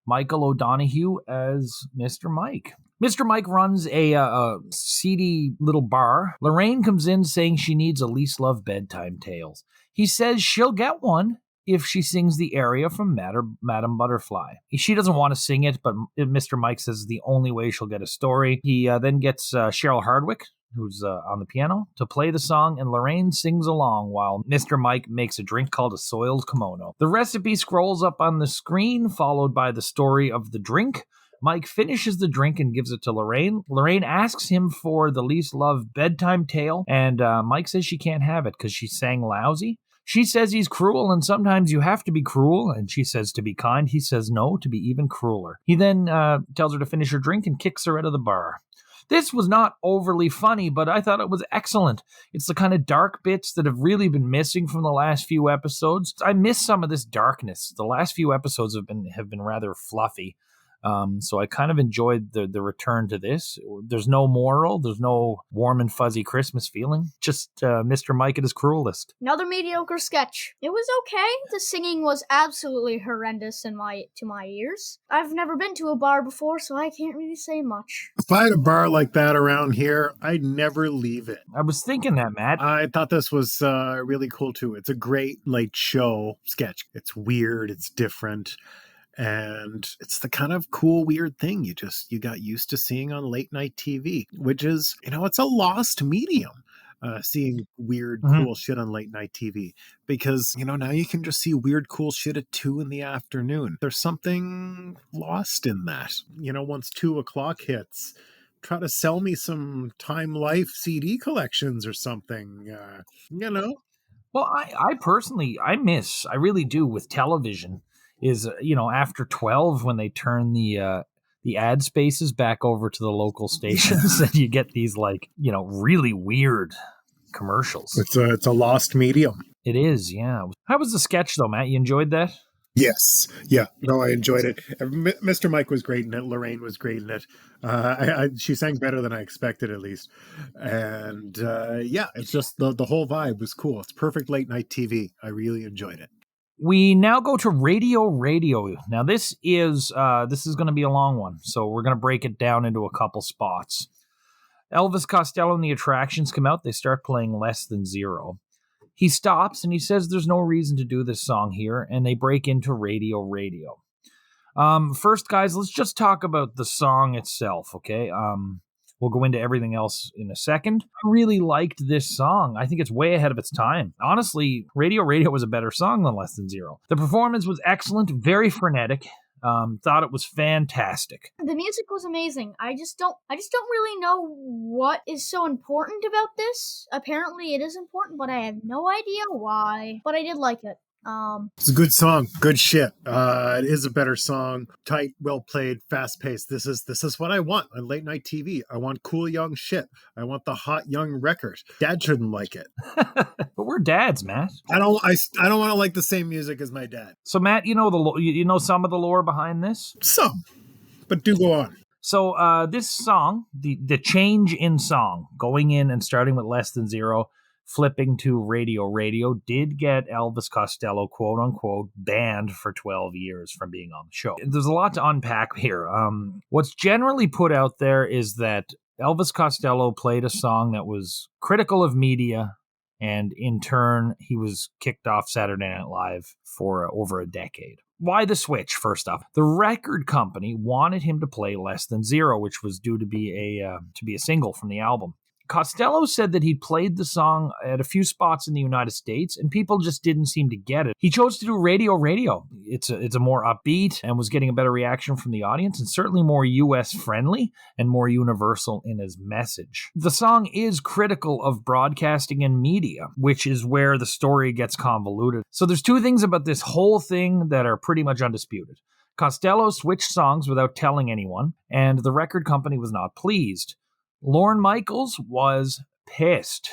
Michael O'Donoghue as Mr. Mike. Mr. Mike runs a seedy little bar. Laraine comes in saying she needs a least loved bedtime tales. He says she'll get one if she sings the aria from Madame Butterfly. She doesn't want to sing it, but Mr. Mike says it's the only way she'll get a story. He then gets Cheryl Hardwick, who's on the piano, to play the song, and Laraine sings along while Mr. Mike makes a drink called a soiled kimono. The recipe scrolls up on the screen, followed by the story of the drink. Mike finishes the drink and gives it to Laraine. Laraine asks him for the least loved bedtime tale, and Mike says she can't have it because she sang lousy. She says he's cruel, and sometimes you have to be cruel, and she says to be kind. He says no, to be even crueler. He then tells her to finish her drink and kicks her out of the bar. This was not overly funny, but I thought it was excellent. It's the kind of dark bits that have really been missing from the last few episodes. I miss some of this darkness. The last few episodes have been rather fluffy. So I kind of enjoyed the return to this. There's no moral. There's no warm and fuzzy Christmas feeling. Just Mr. Mike at his cruelest. Another mediocre sketch. It was okay. The singing was absolutely horrendous to my ears. I've never been to a bar before, so I can't really say much. If I had a bar like that around here, I'd never leave it. I was thinking that, Matt. I thought this was really cool, too. It's a great late show sketch. It's weird. It's different. And it's the kind of cool, weird thing you got used to seeing on late night TV, which is, it's a lost medium, seeing weird, cool shit on late night TV. Because, now you can just see weird, cool shit at 2 p.m. There's something lost in that. Once 2 o'clock hits, try to sell me some Time Life CD collections or something, Well, I personally, I really do with television. Is, after 12 when they turn the ad spaces back over to the local stations and you get these really weird commercials. It's a lost medium. It is, yeah. How was the sketch though, Matt? You enjoyed that? Yes. Yeah. No, I enjoyed it. Mr. Mike was great in it. Laraine was great in it. She sang better than I expected, at least. And it's just the whole vibe was cool. It's perfect late night TV. I really enjoyed it. We now go to Radio. Now, this is going to be a long one, so we're going to break it down into a couple spots. Elvis Costello and the Attractions come out. They start playing Less Than Zero. He stops, and he says there's no reason to do this song here, and they break into Radio. First, guys, let's just talk about the song itself, okay? We'll go into everything else in a second. I really liked this song. I think it's way ahead of its time. Honestly, Radio was a better song than Less Than Zero. The performance was excellent, very frenetic. Thought it was fantastic. The music was amazing. I just don't really know what is so important about this. Apparently it is important, but I have no idea why. But I did like it. It's a good song. Good shit. It is a better song. Tight, well played, fast paced. This is what I want on late night TV. I want cool young shit. I want the hot young record. Dad shouldn't like it. But we're dads, Matt. I don't want to like the same music as my dad. So Matt, you know some of the lore behind this? Some. But do go on. So this song, the change in song, going in and starting with Less Than Zero, flipping to Radio did get Elvis Costello, quote unquote, banned for 12 years from being on the show. There's a lot to unpack here. What's generally put out there is that Elvis Costello played a song that was critical of media, and in turn, he was kicked off Saturday Night Live for over a decade. Why the switch, first off? The record company wanted him to play Less Than Zero, which was due to be a single from the album. Costello said that he played the song at a few spots in the United States and people just didn't seem to get it. He chose to do radio. It's a more upbeat and was getting a better reaction from the audience and certainly more US friendly and more universal in his message. The song is critical of broadcasting and media, which is where the story gets convoluted. So there's two things about this whole thing that are pretty much undisputed. Costello switched songs without telling anyone, and the record company was not pleased. Lorne Michaels was pissed.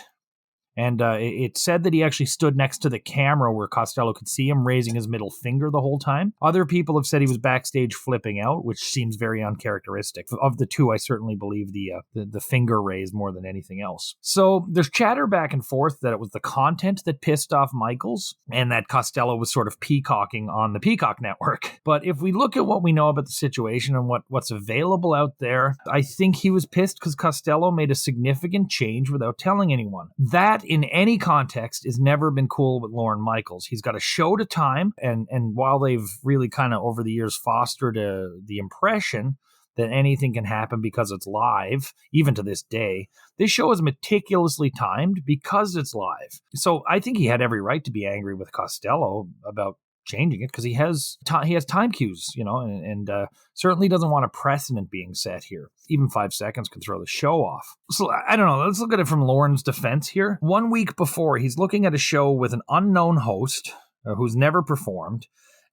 And it said that he actually stood next to the camera where Costello could see him raising his middle finger the whole time. Other people have said he was backstage flipping out, which seems very uncharacteristic. Of the two, I certainly believe the finger raise more than anything else. So there's chatter back and forth that it was the content that pissed off Michaels and that Costello was sort of peacocking on the Peacock network. But if we look at what we know about the situation and what's available out there, I think he was pissed because Costello made a significant change without telling anyone. That in any context has never been cool with Lorne Michaels. He's got a show to time, and while they've really kind of over the years fostered the impression that anything can happen because it's live, even to this day, this show is meticulously timed because it's live. So I think he had every right to be angry with Costello about changing it because he has time cues, and certainly doesn't want a precedent being set here. Even 5 seconds can throw the show off. So I don't know. Let's look at it from Lorne's defense here. 1 week before, he's looking at a show with an unknown host who's never performed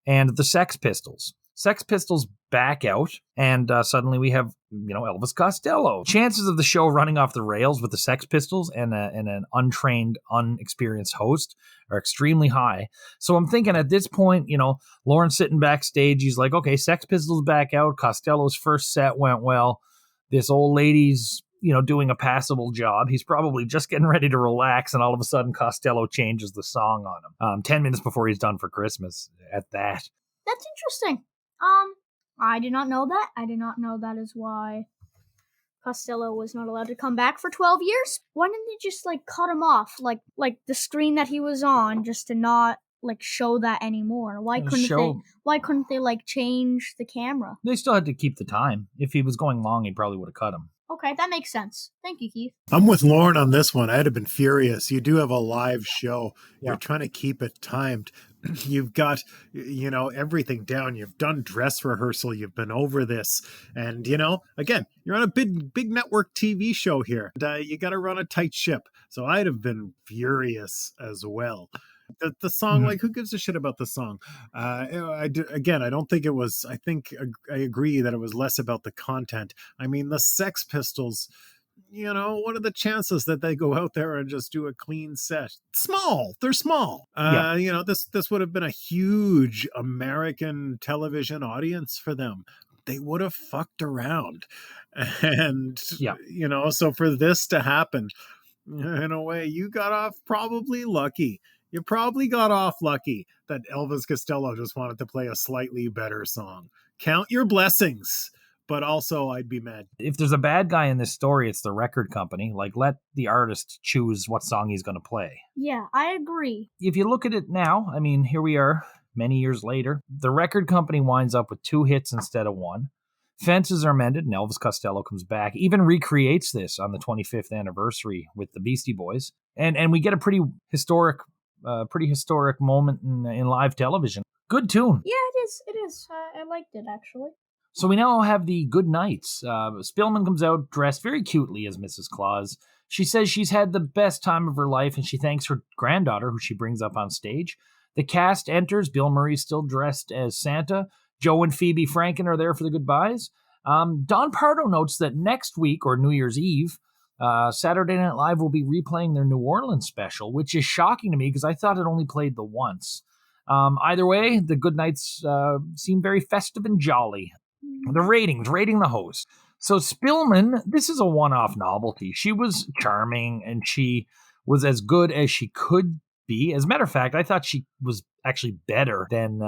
and the Sex Pistols. Sex Pistols back out, and suddenly we have, Elvis Costello. Chances of the show running off the rails with the Sex Pistols and an untrained, unexperienced host are extremely high. So I'm thinking at this point, Lorne's sitting backstage. He's like, okay, Sex Pistols back out. Costello's first set went well. This old lady's, doing a passable job. He's probably just getting ready to relax, and all of a sudden Costello changes the song on him 10 minutes before he's done for Christmas at that. That's interesting. I did not know that. I did not know that is why Costello was not allowed to come back for 12 years. Why didn't they just, cut him off, like the screen that he was on, just to not, show that anymore? Why couldn't they, change the camera? They still had to keep the time. If he was going long, he probably would have cut him. Okay, that makes sense. Thank you, Keith. I'm with Lorne on this one. I'd have been furious. You do have a live show. Yeah. You're trying to keep it timed. You've got, everything down. You've done dress rehearsal. You've been over this. And, again, you're on a big network TV show here. And, you got to run a tight ship. So I'd have been furious as well. The song, who gives a shit about the song? I don't think it was. I think I agree that it was less about the content. I mean, the Sex Pistols, what are the chances that they go out there and just do a clean set? They're small. This would have been a huge American television audience for them. They would have fucked around. And, so for this to happen, in a way, you got off probably lucky. You probably got off lucky that Elvis Costello just wanted to play a slightly better song. Count your blessings, but also I'd be mad. If there's a bad guy in this story, it's the record company. Let the artist choose what song he's going to play. Yeah, I agree. If you look at it now, here we are many years later. The record company winds up with 2 hits instead of 1. Fences are mended and Elvis Costello comes back, even recreates this on the 25th anniversary with the Beastie Boys. And we get a pretty historic moment in live television. Good tune. Yeah, it is. I liked it, actually. So we now have the good nights. Spillman comes out dressed very cutely as Mrs. Claus. She says she's had the best time of her life, and she thanks her granddaughter, who she brings up on stage. The cast enters. Bill Murray's still dressed as Santa. Joe and Phoebe Franken are there for the goodbyes. Don Pardo notes that next week, or New Year's Eve, Saturday Night Live will be replaying their New Orleans special, which is shocking to me because I thought it only played the once. Either way, the good nights seem very festive and jolly. The ratings, rating the host. So Spillman, this is a one-off novelty. She was charming and she was as good as she could be. As a matter of fact, I thought she was actually better than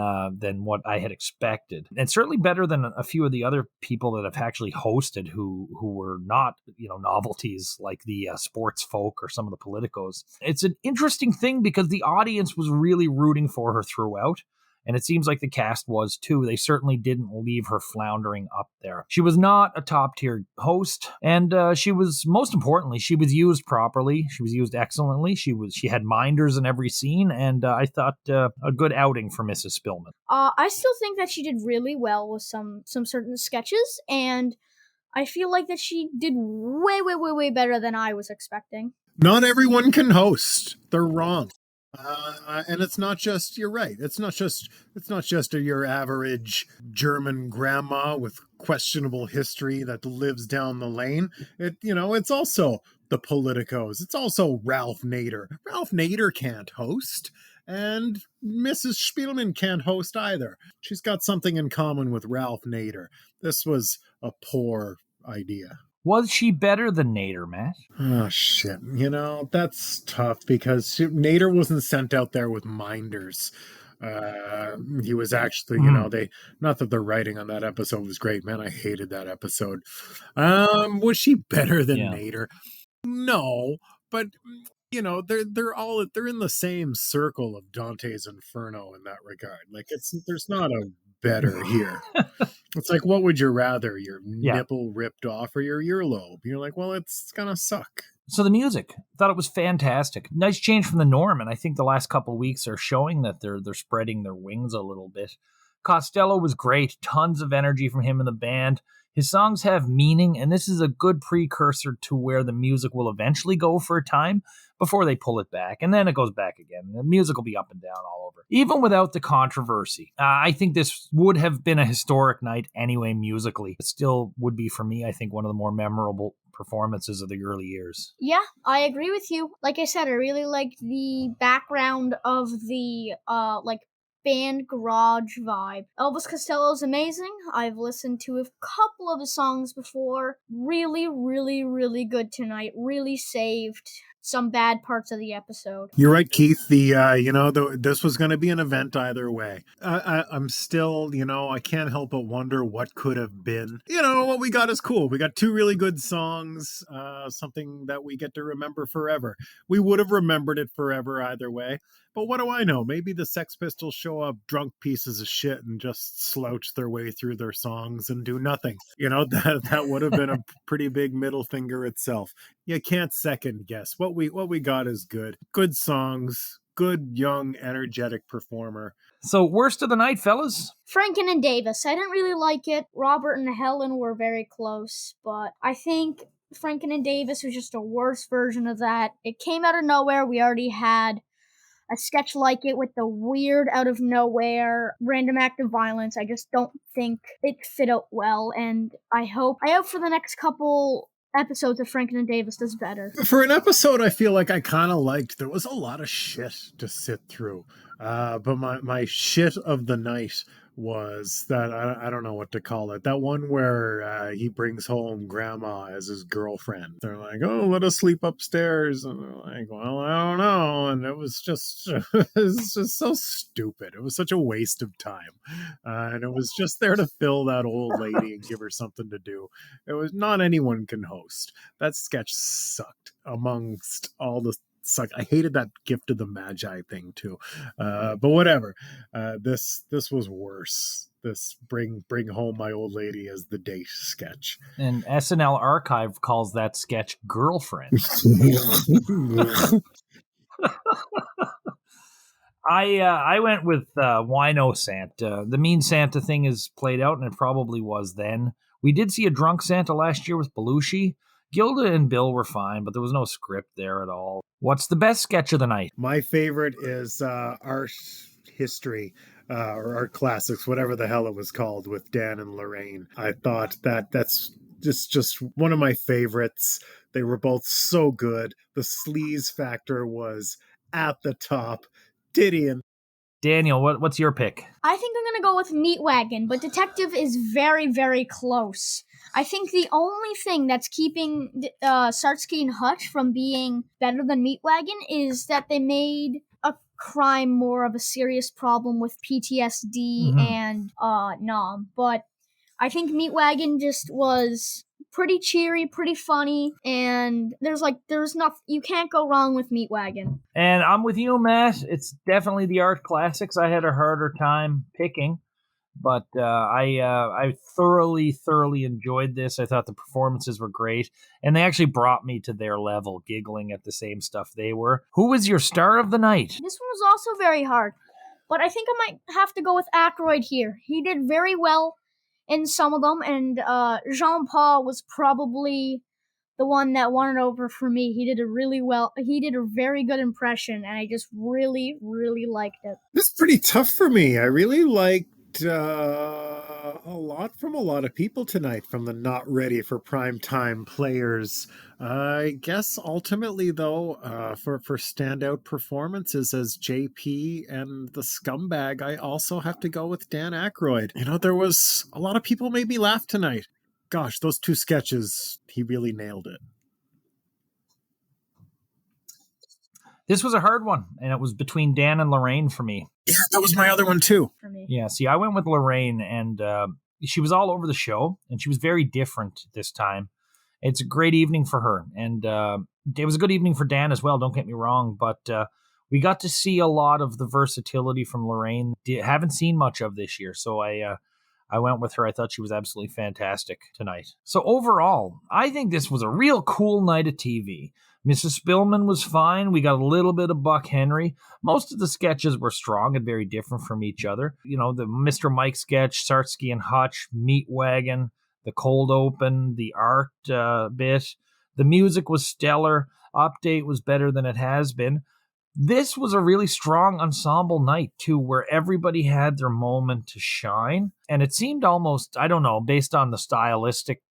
what I had expected, and certainly better than a few of the other people that have actually hosted who were not novelties like the sports folk or some of the politicos. It's an interesting thing because the audience was really rooting for her throughout, and it seems like the cast was too. They certainly didn't leave her floundering up there. She was not a top-tier host, and she was, most importantly, she was used properly. She was used excellently. She had minders in every scene, and I thought a good outing for Mrs. Spillman. I still think that she did really well with some certain sketches, and I feel like that she did way better than I was expecting. Not everyone can host. They're wrong. And it's not just, you're right. It's not just your average German grandma with questionable history that lives down the lane. It's also the politicos. It's also Ralph Nader. Ralph Nader can't host. And Mrs. Spillman can't host either. She's got something in common with Ralph Nader. This was a poor idea. Was she better than Nader, Matt? Oh, shit. That's tough because Nader wasn't sent out there with minders. He was actually, not that the writing on that episode was great, man. I hated that episode. Was she better than Nader? No, but they're in the same circle of Dante's Inferno in that regard. Like there's not a better here. It's like, what would you rather, your nipple ripped off or your earlobe? You're like, well, it's gonna suck. So the music, thought it was fantastic. Nice change from the norm, and I think the last couple of weeks are showing that they're spreading their wings a little bit. Costello was great, tons of energy from him and the band. His songs have meaning, and this is a good precursor to where the music will eventually go for a time before they pull it back, and then it goes back again. The music will be up and down all over. Even without the controversy, I think this would have been a historic night anyway musically. It still would be, for me, I think, one of the more memorable performances of the early years. Yeah, I agree with you. Like I said, I really liked the background of the, band garage vibe. Elvis Costello is amazing. I've listened to a couple of his songs before. Really good tonight. Really saved some bad parts of the episode. You're right, Keith. This was going to be an event either way. I'm still, I can't help but wonder what could have been. What we got is cool. We got two really good songs, something that we get to remember forever. We would have remembered it forever either way. But what do I know? Maybe the Sex Pistols show up drunk pieces of shit and just slouch their way through their songs and do nothing. That would have been a pretty big middle finger itself. You can't second guess. What we got is good. Good songs, good, young, energetic performer. So, worst of the night, fellas? Franken and Davis. I didn't really like it. Robert and Helen were very close, but I think Franken and Davis was just a worse version of that. It came out of nowhere. We already had a sketch like it with the weird, out of nowhere, random act of violence. I just don't think it fit out well, and I hope for the next couple episodes of Franken and Davis does better. For an episode I feel like I kind of liked, there was a lot of shit to sit through. But my shit of the night was that, I don't know what to call it, that one where he brings home grandma as his girlfriend. They're like, oh, let us sleep upstairs. And they're like, well, I don't know. And it was just so stupid. It was such a waste of time. And it was just there to fill that old lady and give her something to do. It was not anyone can host. That sketch sucked amongst all the suck. I hated that gift of the Magi thing too, but whatever. This was worse. This bring home my old lady as the date sketch. And SNL Archive calls that sketch Girlfriend. I went with Wino Santa. The mean Santa thing is played out, and it probably was then. We did see a drunk Santa last year with Belushi. Gilda and Bill were fine, but there was no script there at all. What's the best sketch of the night? My favorite is Art History, or Art Classics, whatever the hell it was called, with Dan and Laraine. I thought that's just one of my favorites. They were both so good. The sleaze factor was at the top. Didion. Daniel, what's your pick? I think I'm going to go with Meatwagon, but Detective is very close. I think the only thing that's keeping Starsky and Hutch from being better than Meatwagon is that they made a crime more of a serious problem with PTSD and Nom. But I think Meatwagon just was pretty cheery, pretty funny, and there's nothing, you can't go wrong with Meatwagon. And I'm with you, Matt. It's definitely the art classics. I had a harder time picking, but I thoroughly enjoyed this. I thought the performances were great, and they actually brought me to their level, giggling at the same stuff they were. Who was your star of the night? This one was also very hard, but I think I might have to go with Aykroyd here. He did very well in some of them, and Jean-Paul was probably the one that won it over for me. He did a very good impression, and I just really liked it. This is pretty tough for me. I really liked a lot from a lot of people tonight, from the not ready for primetime players. I guess ultimately, though, for standout performances as JP and the scumbag, I also have to go with Dan Aykroyd. You know, there was a lot of people made me laugh tonight. Gosh, those 2 sketches, he really nailed it. This was a hard one, and it was between Dan and Laraine for me. Yeah, that was my other one too. For me. Yeah, see, I went with Laraine, and she was all over the show, and she was very different this time. It's a great evening for her, and it was a good evening for Dan as well, don't get me wrong, but we got to see a lot of the versatility from Laraine. Haven't seen much of this year, so I went with her. I thought she was absolutely fantastic tonight. So overall, I think this was a real cool night of TV. Mrs. Spillman was fine. We got a little bit of Buck Henry. Most of the sketches were strong and very different from each other. You know, the Mr. Mike sketch, Starsky and Hutch, Meatwagon, the cold open, the art bit. The music was stellar. Update was better than it has been. This was a really strong ensemble night, too, where everybody had their moment to shine. And it seemed almost, I don't know, based on the stylistic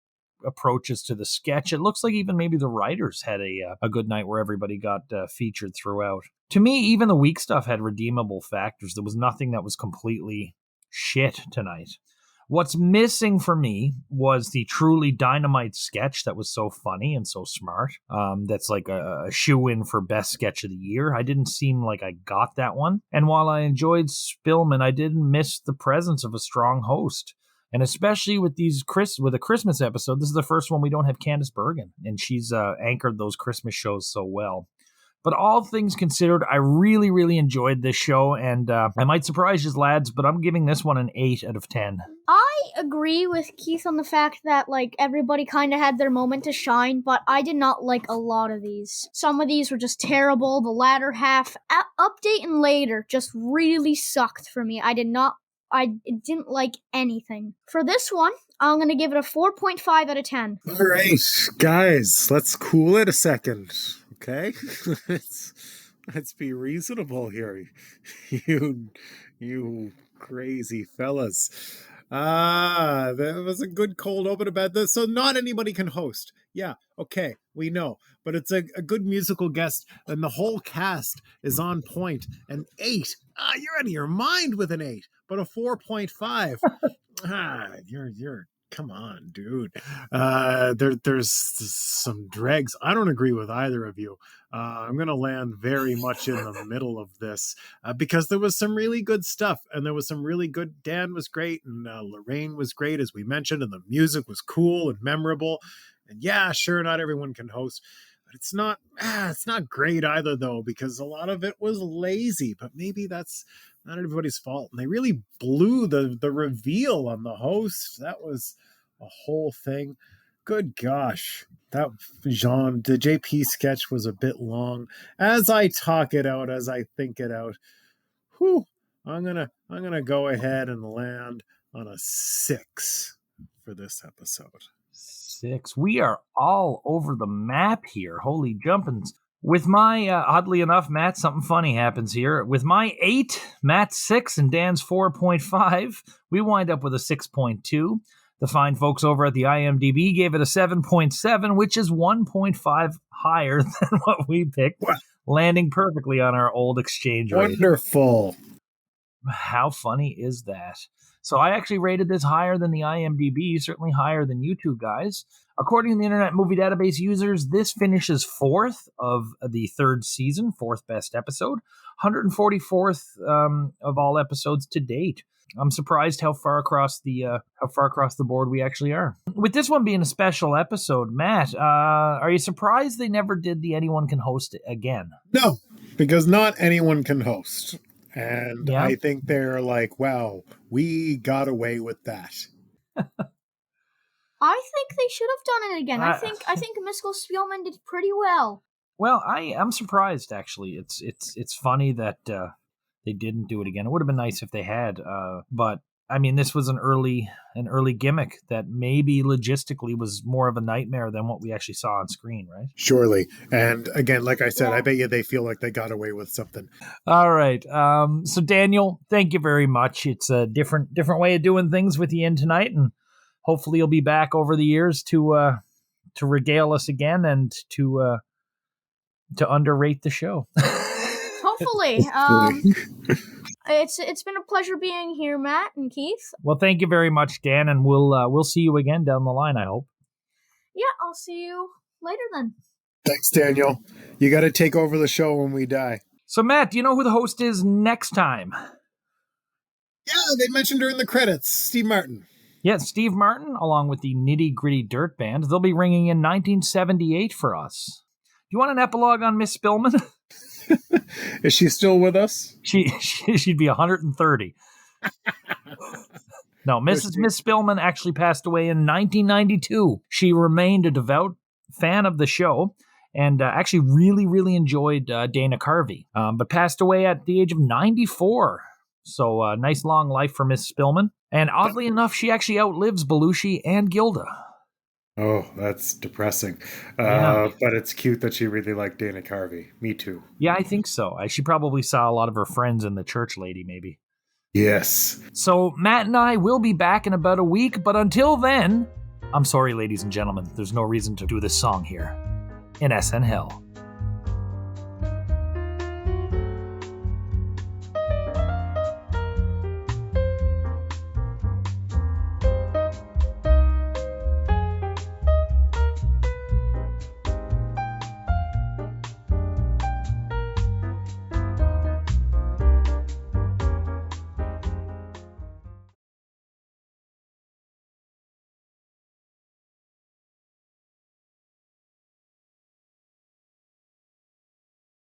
approaches to the sketch, it looks like even maybe the writers had a good night where everybody got featured throughout. To me, even the weak stuff had redeemable factors. There was nothing that was completely shit tonight. What's missing for me was the truly dynamite sketch that was so funny and so smart. That's like a shoe-in for best sketch of the year. I didn't seem like I got that one. And while I enjoyed Spillman, I didn't miss the presence of a strong host. And especially with with a Christmas episode, this is the first one we don't have Candice Bergen, and she's anchored those Christmas shows so well. But all things considered, I really enjoyed this show, and I might surprise you lads, but I'm giving this one an 8 out of 10. I agree with Keith on the fact that, like, everybody kind of had their moment to shine, but I did not like a lot of these. Some of these were just terrible. The latter half, Update and Later, just really sucked for me. I didn't like anything. For this one, I'm going to give it a 4.5 out of 10. All right, guys, let's cool it a second, okay? let's be reasonable here, you crazy fellas. There was a good cold open about this, so not anybody can host. Yeah, okay, we know. But it's a good musical guest, and the whole cast is on point. An 8. You're out of your mind with an 8. But a 4.5. You're come on, dude. There's some dregs. I don't agree with either of you. I'm going to land very much in the middle of this because there was some really good stuff, and there was some really good. Dan was great, and Laraine was great, as we mentioned, and the music was cool and memorable. And yeah, sure, not everyone can host, but it's not great either, though, because a lot of it was lazy. But maybe that's not everybody's fault. And they really blew the reveal on the host. That was a whole thing. Good gosh. The JP sketch was a bit long. As I talk it out, as I think it out, I'm gonna go ahead and land on a 6 for this episode. 6. We are all over the map here. Holy jumpins. With my, oddly enough, Matt, something funny happens here. With my 8, Matt's 6, and Dan's 4.5, we wind up with a 6.2. The fine folks over at the IMDb gave it a 7.7, which is 1.5 higher than what we picked, landing perfectly on our old exchange rate. Wonderful. How funny is that? So I actually rated this higher than the IMDb, certainly higher than you two guys. According to the Internet Movie Database users, this finishes 4th of the 3rd season, 4th best episode, 144th of all episodes to date. I'm surprised how far across the board we actually are. With this one being a special episode, Matt, are you surprised they never did the Anyone Can Host it again? No, because not anyone can host. And I think they're like, wow, we got away with that. I think they should have done it again. I think Miskell Spillman did pretty well. Well, I'm surprised actually. It's funny that they didn't do it again. It would have been nice if they had, but I mean, this was an early gimmick that maybe logistically was more of a nightmare than what we actually saw on screen, right? Surely. And again, like I said, I bet you they feel like they got away with something. All right. So Daniel, thank you very much. It's a different way of doing things with you in tonight, and hopefully you'll be back over the years to regale us again and to underrate the show. Hopefully. It's been a pleasure being here, Matt and Keith. Well, thank you very much, Dan, and we'll see you again down the line, I hope. Yeah, I'll see you later then. Thanks, Daniel. You got to take over the show when we die. So, Matt, do you know who the host is next time? Yeah, they mentioned her in the credits. Steve Martin. Yeah, Steve Martin, along with the Nitty Gritty Dirt Band. They'll be ringing in 1978 for us. Do you want an epilogue on Miss Spillman? Is she still with us? She'd be 130. No, Miss Spillman actually passed away in 1992. She remained a devout fan of the show and actually really, really enjoyed Dana Carvey, but passed away at the age of 94. So nice long life for Miss Spillman. And oddly enough, she actually outlives Belushi and Gilda. Oh, that's depressing. But it's cute that she really liked Dana Carvey. Me too. Yeah, I think so. She probably saw a lot of her friends in the church lady, maybe. Yes. So Matt and I will be back in about a week, but until then, I'm sorry, ladies and gentlemen, there's no reason to do this song here in SNHell.